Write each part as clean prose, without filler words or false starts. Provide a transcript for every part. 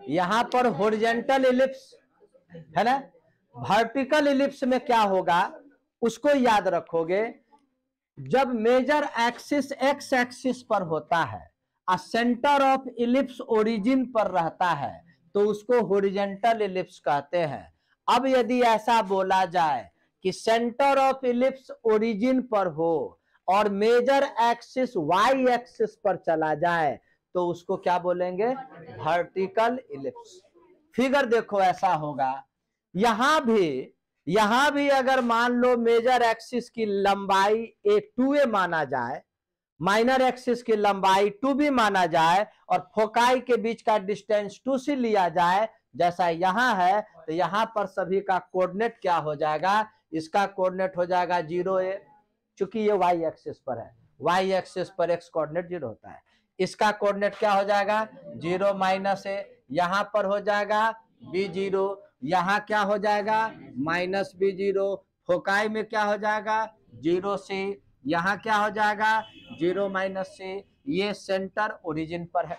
यहां पर horizontal ellipse है ना, वर्टिकल इलिप्स में क्या होगा उसको याद रखोगे। जब मेजर एक्सिस एक्स एक्सिस पर होता है और सेंटर ऑफ इलिप्स ओरिजिन पर रहता है तो उसको हॉरिजॉन्टल इलिप्स कहते हैं। अब यदि ऐसा बोला जाए कि सेंटर ऑफ इलिप्स ओरिजिन पर हो और मेजर एक्सिस वाई एक्सिस पर चला जाए तो उसको क्या बोलेंगे, वर्टिकल इलिप्स। फिगर देखो ऐसा होगा, यहां भी अगर मान लो मेजर एक्सिस की लंबाई A2A माना जाए, माइनर एक्सिस की लंबाई 2B माना जाए और फोकाई के बीच का डिस्टेंस 2C लिया जाए जैसा यहां है, तो यहां पर सभी का कोऑर्डिनेट क्या हो जाएगा, इसका कोऑर्डिनेट हो जाएगा 0A, चूंकि ये वाई एक्सिस पर है, वाई एक्सिस पर एक्स कोऑर्डिनेट 0 होता है। इसका कोऑर्डिनेट क्या हो जाएगा 0 -A, यहां पर हो जाएगा B0, यहां क्या हो जाएगा -B0, फोकाई में क्या हो जाएगा 0C, यहां क्या हो जाएगा 0 -C। ये सेंटर ओरिजिन पर है।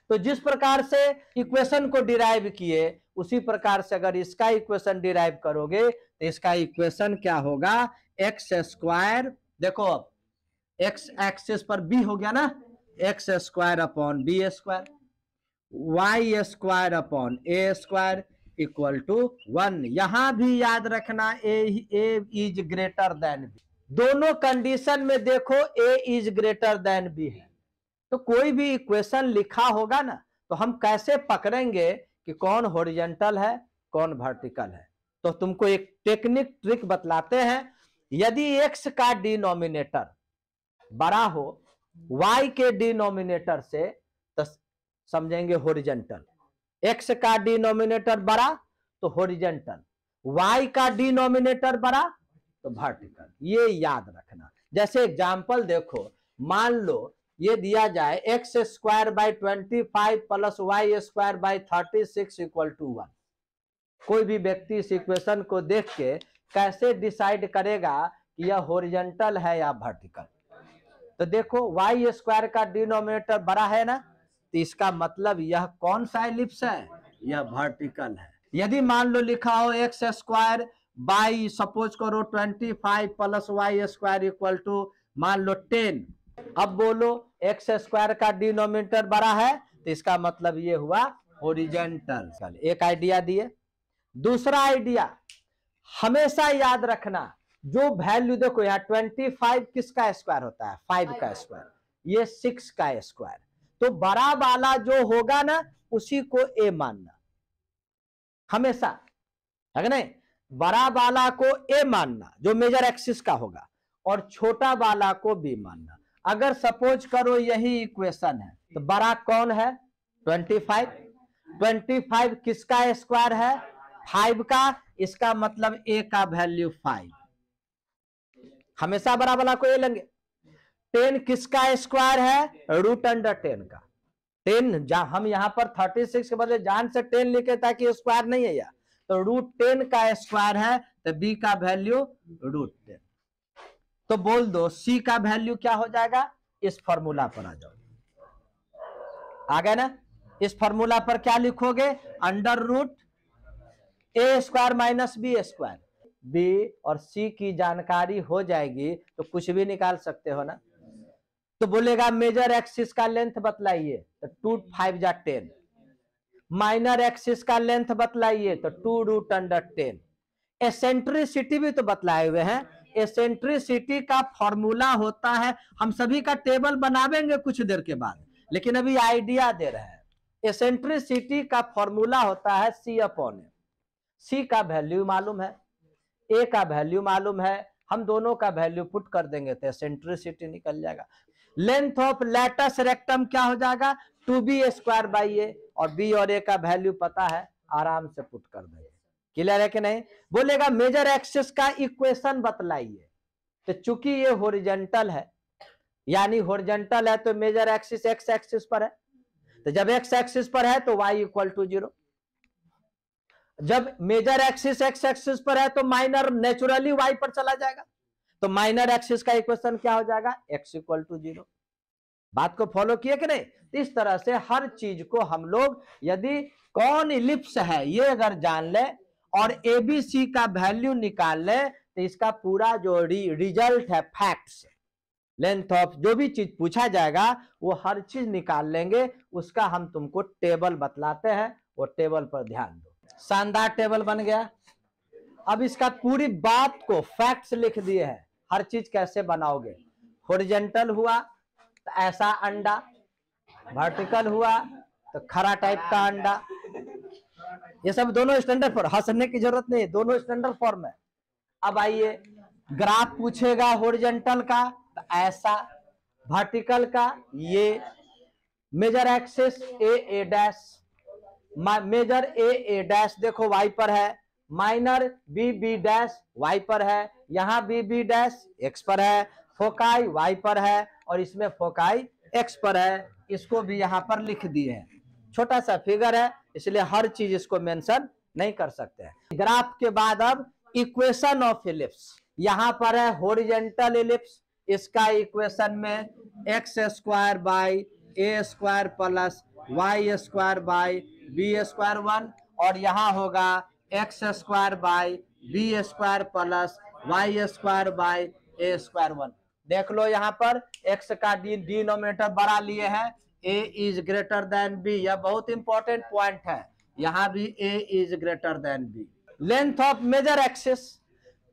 तो जिस प्रकार से इक्वेशन को डिराइव किए उसी प्रकार से अगर इसका इक्वेशन डिराइव करोगे तो इसका इक्वेशन क्या होगा, एक्स स्क्वायर, देखो अब एक्स एक्सिस पर बी हो गया ना, X square upon B square, Y square upon A square equal to 1। यहां भी याद रखना A is greater than B, दोनों कंडीशन में देखो A is greater than B है। तो कोई भी इक्वेशन लिखा होगा ना तो हम कैसे पकड़ेंगे कि कौन हॉरिजॉन्टल है कौन वर्टिकल है। तो तुमको एक टेक्निक ट्रिक बतलाते हैं। यदि एक्स का डिनोमिनेटर बड़ा हो वाई के डिनोमिनेटर से तो समझेंगे हॉरिजॉन्टल, एक्स का डिनोमिनेटर बड़ा तो हॉरिजॉन्टल, वाई का डिनोमिनेटर बड़ा तो वर्टिकल। ये याद रखना। जैसे एग्जांपल देखो, मान लो ये दिया जाए X square by 25 plus Y square by 36 equal to 1। कोई भी व्यक्ति इस इक्वेशन को देख के कैसे डिसाइड करेगा कि यह हॉरिजॉन्टल है या वर्टिकल। तो देखो वाई स्क्वायर का डिनोमिनेटर बड़ा है ना, तो इसका मतलब यह कौन सा इलिप्स है, यह वर्टिकल है। यदि मान लो लिखा हो एक्स स्क्वायर बाई सपोज करो 25 plus Y square equal to मान लो 10, अब बोलो एक्स स्क्वायर का डिनोमिनेटर बड़ा है तो इसका मतलब ये हुआ हॉरिजॉन्टल। एक आइडिया दिए। दूसरा आइडिया हमेशा याद रखना, जो वैल्यू देखो यहाँ 25 किसका स्क्वायर होता है 5 का स्क्वायर, ये 6 का स्क्वायर, तो बड़ा वाला जो होगा ना उसी को ए मानना हमेशा, है कि नहीं, बड़ा वाला को ए मानना जो मेजर एक्सिस का होगा और छोटा वाला को बी मानना। अगर सपोज करो यही इक्वेशन है तो बड़ा कौन है 25, 25 किसका स्क्वायर है 5 का, इसका मतलब ए का वैल्यू 5, हमेशा बड़ा वाला को ए लेंगे। 10 किसका स्क्वायर है रूट अंडर 10 का, 10 हम यहां पर 36 के बदले जान से 10 लिखे ताकि स्क्वायर नहीं है यह, तो रूट 10 का स्क्वायर है तो बी का वैल्यू रूट 10। तो बोल दो सी का वैल्यू क्या हो जाएगा, इस फॉर्मूला पर आ जाओ, आ गए ना। इस फॉर्मूला पर क्या लिखोगे, under root A square minus B square. B और सी की जानकारी हो जाएगी तो कुछ भी निकाल सकते हो ना। तो बोलेगा मेजर एक्सिस का लेंथ बतलाइए तो 2 5 जा 10, माइनर एक्सिस का लेंथ बतलाइए तो 2 रूट अंडर 10। एसेंट्रिसिटी भी तो बतलाए हुए हैं, एसेंट्रिसिटी का फॉर्मूला होता है, हम सभी का टेबल बनावेंगे कुछ देर के बाद, लेकिन अभी आइडिया दे रहे हैं। एसेंट्रिसिटी का फॉर्मूला होता है सी अपॉन ए, सी का वैल्यू मालूम है, ए का वैल्यू मालूम है, हम दोनों का वैल्यू पुट कर देंगे तो एसेंट्रिसिटी निकल जाएगा। लेंथ ऑफ लैटस रेक्टम क्या हो जाएगा 2b स्क्वायर बाई ए, और बी और ए का वैल्यू पता है, आराम से पुट कर देंगे। क्लियर है कि नहीं। बोलेगा मेजर एक्सिस का इक्वेशन बतलाइए, तो चूंकि ये हॉरिजॉन्टल है यानी हॉरिजॉन्टल है तो मेजर एक्सिस एक्स एक्सिस पर है, तो जब एक्स एक्सिस पर है तो y इक्वल टू 0, जब मेजर एक्सिस एक्स एक्सिस पर है तो माइनर नेचुरली y पर चला जाएगा, तो माइनर एक्सिस का इक्वेशन क्या हो जाएगा x इक्वल टू 0। बात को फॉलो किए कि नहीं? इस तरह से हर चीज को हम लोग यदि कौन इलिप्स है ये अगर जान ले और एबीसी का वैल्यू निकाल ले तो इसका पूरा जो रिजल्ट है, फैक्ट्स, लेंथ ऑफ जो भी चीज पूछा जाएगा वो हर चीज निकाल लेंगे। उसका हम तुमको टेबल बतलाते हैं, वो टेबल पर ध्यान दो। शानदार टेबल बन गया। अब इसका पूरी बात को फैक्ट्स लिख दिए हैं, हर चीज कैसे बनाओगे। हॉरिजॉन्टल हुआ तो ऐसा अंडा, वर्टिकल हुआ तो खरा टाइप का अंडा, ये सब दोनों स्टैंडर्ड फॉर्म, हंसने की जरूरत नहीं, दोनों स्टैंडर्ड फॉर्म है। अब आइए, ग्राफ पूछेगा हॉरिजॉन्टल का तो ऐसा, वर्टिकल का ये, मेजर एक्सिस ए डैश, मेजर ए डैश देखो वाई पर है, माइनर बी डैश वाई पर है, यहाँ बी डैश एक्स पर है, फोकाई वाई पर है और इसमें फोकाई एक्स पर है। इसको भी यहाँ पर लिख दिए हैं, छोटा सा फिगर है इसलिए हर चीज इसको मेंशन नहीं कर सकते हैं। ग्राफ के बाद अब इक्वेशन ऑफ इलिप्स, यहाँ पर है हॉरिजॉन्टल इलिप्स, इसका इक्वेशन में X square by A square plus Y square by B square 1 और यहाँ होगा X square by B square plus Y square by A square 1। देख लो यहाँ पर एक्स का डिनोमिनेटर बड़ा लिए है, a is greater than b, यह बहुत इंपॉर्टेंट पॉइंट है, यहाँ भी a is greater than b. Length of major axis,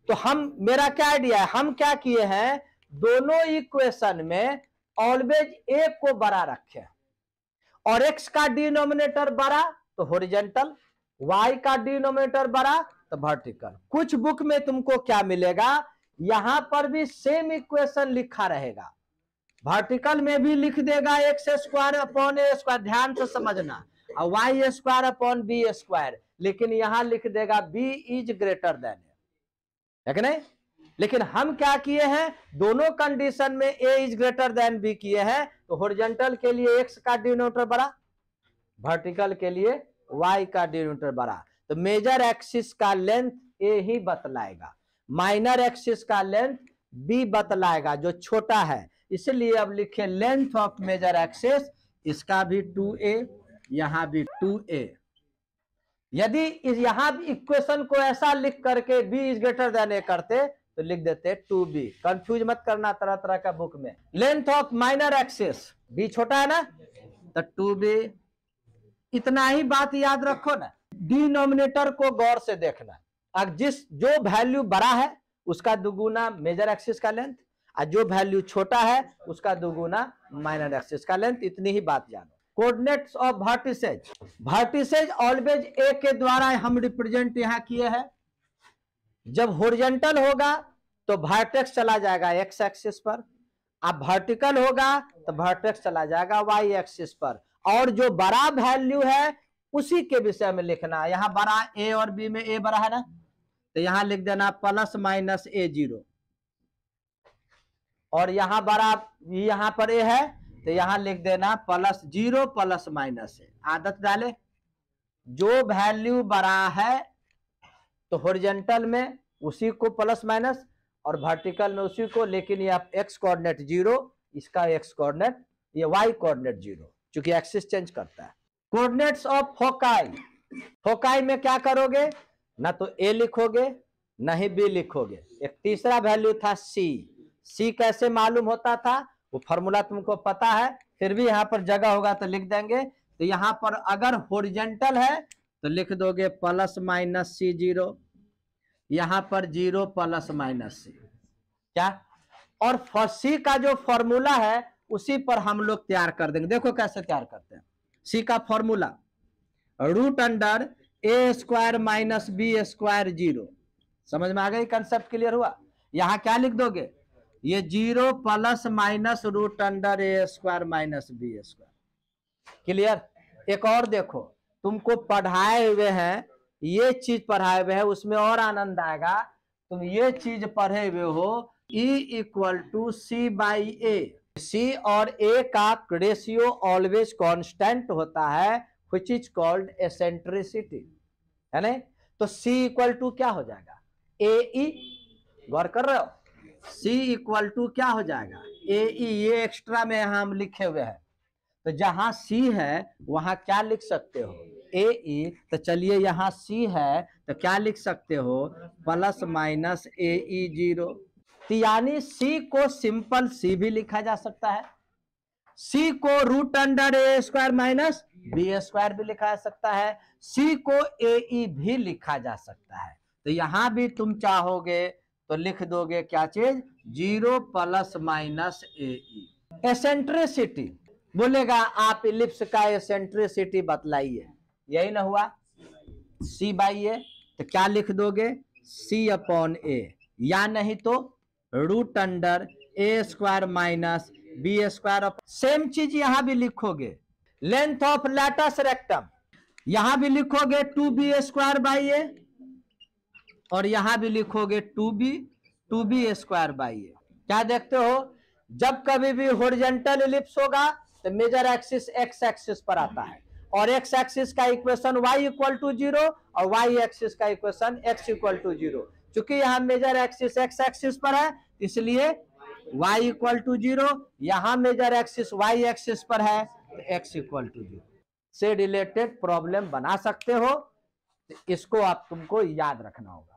तो हम, मेरा क्या आइडिया है, हम क्या किए हैं, दोनों इक्वेशन में ऑलवेज ए को बड़ा रखे और एक्स का डिनोमिनेटर बड़ा तो हॉरिजॉन्टल, वाई का डिनोमिनेटर बड़ा तो वर्टिकल। कुछ बुक में तुमको क्या मिलेगा, यहां पर भी सेम इक्वेशन लिखा रहेगा, वर्टिकल में भी लिख देगा X square upon A square, ध्यान से समझना, और Y square upon B square, लेकिन यहां लिख देगा बी इज ग्रेटर देन, है कि नहीं? लेकिन हम क्या किए हैं, दोनों कंडीशन में ए इज ग्रेटर देन बी किए हैं, तो हॉरिजॉन्टल के लिए एक्स का डिनोमिनेटर बड़ा, वर्टिकल के लिए वाई का डिनोमिनेटर बड़ा, तो मेजर एक्सिस का लेंथ ए ही बतलाएगा, माइनर एक्सिस का लेंथ बी बतलाएगा जो छोटा है। इसलिए अब लिखे लेंथ ऑफ मेजर एक्सिस, इसका भी 2a, यहां भी 2a। यदि यहां इक्वेशन को ऐसा लिख करके b इज ग्रेटर देन ए करते तो लिख देते 2b, कंफ्यूज मत करना तरह तरह का बुक में। Length of minor axis, b छोटा है ना तो 2b, इतना ही बात याद रखो ना। डिनोमिनेटर को गौर से देखना, अब जो वैल्यू बड़ा है उसका दुगुना मेजर एक्सिस का लेंथ, और जो वैल्यू छोटा है उसका दुगुना माइनर एक्सिस का लेंथ, इतनी ही बात जानो। Coordinates of vertices, vertices always a के द्वारा हम रिप्रेजेंट यहां किए हैं। जब हॉरिजॉन्टल होगा तो वर्टेक्स चला जाएगा एक्स एक्सिस पर, अब वर्टिकल होगा तो वर्टेक्स चला जाएगा वाई एक्सिस पर, और जो बड़ा वैल्यू है उसी के विषय में लिखना। यहाँ बड़ा ए और बी में ए बड़ा है ना, तो यहां लिख देना प्लस माइनस ए 0, और यहां बड़ा, यहां पर ए है तो यहां लिख देना प्लस 0 प्लस माइनस ए। आदत डाले, जो वैल्यू बड़ा है तो हॉरिजॉन्टल में उसी को प्लस माइनस और वर्टिकल में उसी को, लेकिन ये एक्स कोऑर्डिनेट 0, इसका एक्स कोऑर्डिनेट, ये वाई कोऑर्डिनेट 0, क्योंकि एक्सिस चेंज करता है। कोऑर्डिनेट्स ऑफ फोकाई, फोकाई में क्या करोगे, ना तो ए लिखोगे ना ही बी लिखोगे। एक तीसरा वैल्यू था सी, सी कैसे मालूम होता था वो फॉर्मूला तुमको पता है, फिर भी यहाँ पर जगह होगा तो लिख देंगे। तो यहाँ पर अगर हॉरिजॉन्टल है तो लिख दोगे प्लस माइनस सी 0, यहाँ पर 0 प्लस माइनस सी, क्या, और सी का जो फॉर्मूला है उसी पर हम लोग तैयार कर देंगे। देखो कैसे तैयार करते हैं, सी का formula root under a square minus B square 0, समझ में आ गई, कंसेप्ट क्लियर हुआ। यहाँ क्या लिख दोगे, ये 0 plus minus root under a square minus B square, clear. एक और देखो, तुमको पढ़ाए हुए हैं, ये चीज पढ़ाए हुए हैं, उसमें और आनंद आएगा। तुम ये चीज पढ़े हुए हो E equal to c by a, c और ए का रेशियो ऑलवेज कांस्टेंट होता है, व्हिच इज कॉल्ड एसेंट्रिसिटी, है ना। तो C इक्वल टू क्या हो जाएगा, ए ई, गौर कर रहे हो, C इक्वल टू क्या हो जाएगा, AE, ये एक्स्ट्रा में यहाँ हम लिखे हुए हैं। तो जहां C है वहां क्या लिख सकते हो, AE। तो चलिए यहाँ C है तो क्या लिख सकते हो, प्लस माइनस AE 0। तो यानी C को सिंपल C भी लिखा जा सकता है, C को root under a square minus B square भी लिखा जा सकता है, C को AE भी लिखा जा सकता है। तो यहां भी तुम चाहोगे तो लिख दोगे क्या चीज, 0 प्लस माइनस AE। एसेंट्रिसिटी बोलेगा आप इलिप्स का एसेंट्रिसिटी बतलाइए, यही ना हुआ C बाई ए। तो क्या लिख दोगे, C अपॉन ए, या नहीं तो root under a square minus B square. Same चीज यहां भी लिखोगे, लेंथ ऑफ लैटस रेक्टम यहां भी लिखोगे 2b स्क्वायर बाई ए, और यहां भी लिखोगे 2b स्क्वायर बाई ए। क्या देखते हो, जब कभी भी हॉरिजॉन्टल इलिप्स होगा तो मेजर एक्सिस एक्स एक्सिस पर आता है, और एक्स एक्सिस का इक्वेशन y इक्वल टू 0 और y एक्सिस का इक्वेशन x इक्वल टू 0। चूंकि यहाँ मेजर एक्सिस एक्स एक्सिस पर है इसलिए y इक्वल टू 0, यहाँ मेजर एक्सिस y एक्सिस पर है तो x इक्वल टू 0 से रिलेटेड प्रॉब्लम बना सकते हो। इसको आप तुमको याद रखना होगा।